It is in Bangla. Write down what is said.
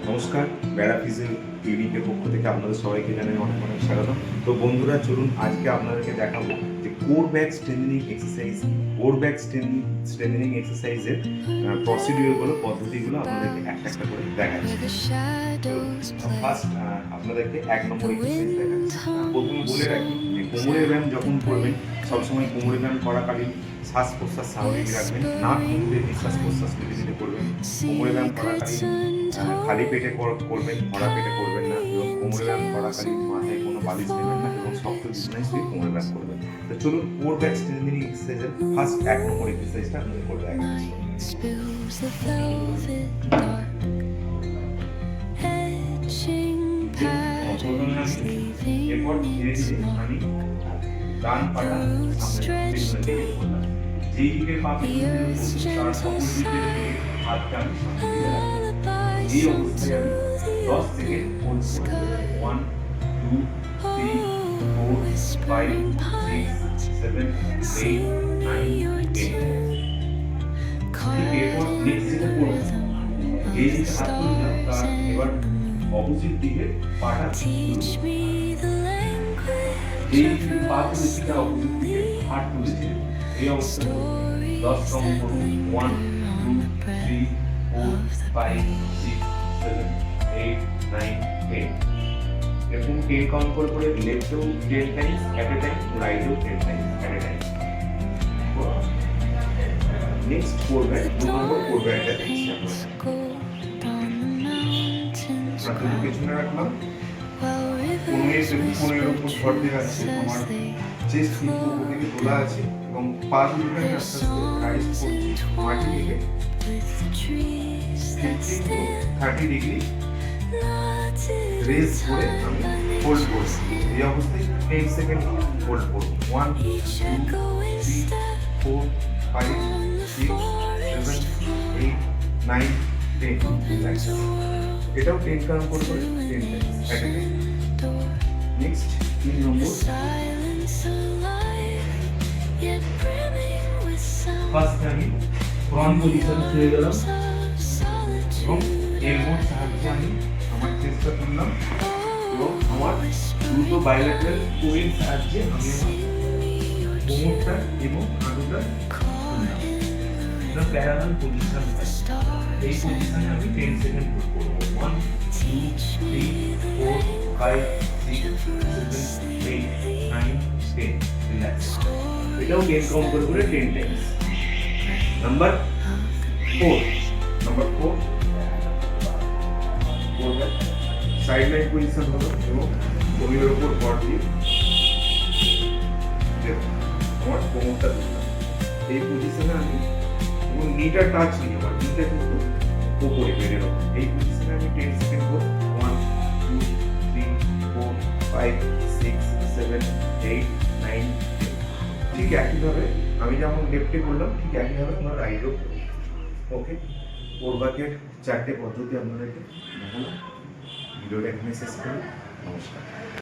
নমস্কার, বেড়া ফিজিও ক্লিনিকের পক্ষ থেকে আপনাদের সবাইকে জানাই অনেক অনেক স্বাগতম। তো বন্ধুরা, চলুন আজকে আপনাদেরকে দেখাবো যে core back strengthening exercise, core back strengthening এক্সারসাইজের প্রসিডিওরগুলো, পদ্ধতিগুলো আপনাদেরকে একটা একটা করে দেখাচ্ছি। ফার্স্ট আপনাদেরকে 1 নম্বর এক্সারসাইজ দেখাচ্ছি। প্রথমে বলে রাখি যে কোমরের ব্যায়াম যখন করবেন সবসময় কোমরের ব্যায়াম করাকালীন শ্বাস প্রশ্বাস স্বাভাবিক রাখবেন, নাক খুলে নিঃশ্বাস প্রশ্বাস ধীরে ধীরে করবেন। কোমরের ব্যায়াম করাকালীন খালি পেটে করবেন, ভরা পেটে করবেন না, এবং কোমরের ব্যায়াম করাকালীন মাথায় কোনো বালিশ নেবেন না এবং শক্ত বিছানায় শুয়ে কোমরের ব্যায়াম করবেন। তো চলুন কোর ব্যাক স্ট্রেংথেনিং এক্সারসাইজের ফার্স্ট 1 নম্বর এক্সারসাইজটা আপনাদের করে দেখাচ্ছি। এরপর ধীরে ধীরে আমি ডান পাটা সামনে পেছনের দিকে করলাম। যেই দিকে পা পেছনের দিকে করছি তার অপোজিট দিকে হাতটা আমি সামনে দিকে রাখলাম। এই অবস্থায় আমি 10 সেকেন্ড হোল্ড করব। 1 2 3 4 5 6 7 8 9 10। এরপর নেক্সট যেটা করব, এই দিকে হাত তুললাম, তার এবার অপোজিট দিকে পাটা এই পা তুলেছি তার অপোজিট দিকে হাত তুলেছি। এই অবস্থায় 10 কাউন্ট করব। 1 2 3 4 5 6 7 8 9 10। এরকম 10 কাউন্ট করে লেফটেও 10 টাইমস এট এ টাইম, রাইটেও 10 times at a time. Next করবে 2 নম্বর করবে একটা দিচ্ছি আমরা। হাতটা পেছনে রাখলাম, 15 সেকেন্ড 15 উপর ভর দিয়ে আছে। আমার চেস্ট কিন্তু উপর দিকে তোলা আছে এবং পা দুটোকে আস্তে আস্তে রাইজ করছি মাটি থেকে 30 ডিগ্রি রেজ করে আমি হোল্ড করছি। এই অবস্থায় 10 সেকেন্ড হোল্ড করব। 1 2 3 4 5 6 7 8 9 10। এটাও 10 কাউন্ট করে 10 টাইমস। নেক্সট 3 নম্বর, ফার্স্ট আমি ফ্রন্ট পজিশন শুয়ে গেলাম এবং এলবোর সাহায্যে আমি আমার চেস্টটা তুললাম এবং আমার দুটো বাইলেটারাল কোয়ের সাহায্যে আমি আমার কোমরটা এবং হাঁটুটা তুললাম। এটা প্যারালাল পজিশন। এই পজিশনে আমি 10 সেকেন্ড হোল্ড করব। 1 2 3 4 5 6 7 8 9 10। রিল্যাক্স। এটাও 10 কাউন্ট করে 10 টাইমস। নাম্বার 4 করবে সাইড লাইন পজিশন হলো এবং শরীরের উপর ভর দিয়ে আমার কোমরটা দিলাম। এই পজিশনে আমি এবং নিটা টাচ নিয়ে আমার নিটা কিন্তু উপরে বেড়ে রাখবো। এই পজিশনে আমি 10 সেকেন্ড করব। 1 2 3 4 5 6 7 8 9 10। ঠিক একইভাবে আমি যেমন লেফটে করলাম ঠিক একইভাবে আমার রাইটও করব। ওকে, কোরবাকের 4টে পদ্ধতি আপনাদেরকে দেখালাম। ভিডিওটা এখানে শেষ করি। নমস্কার।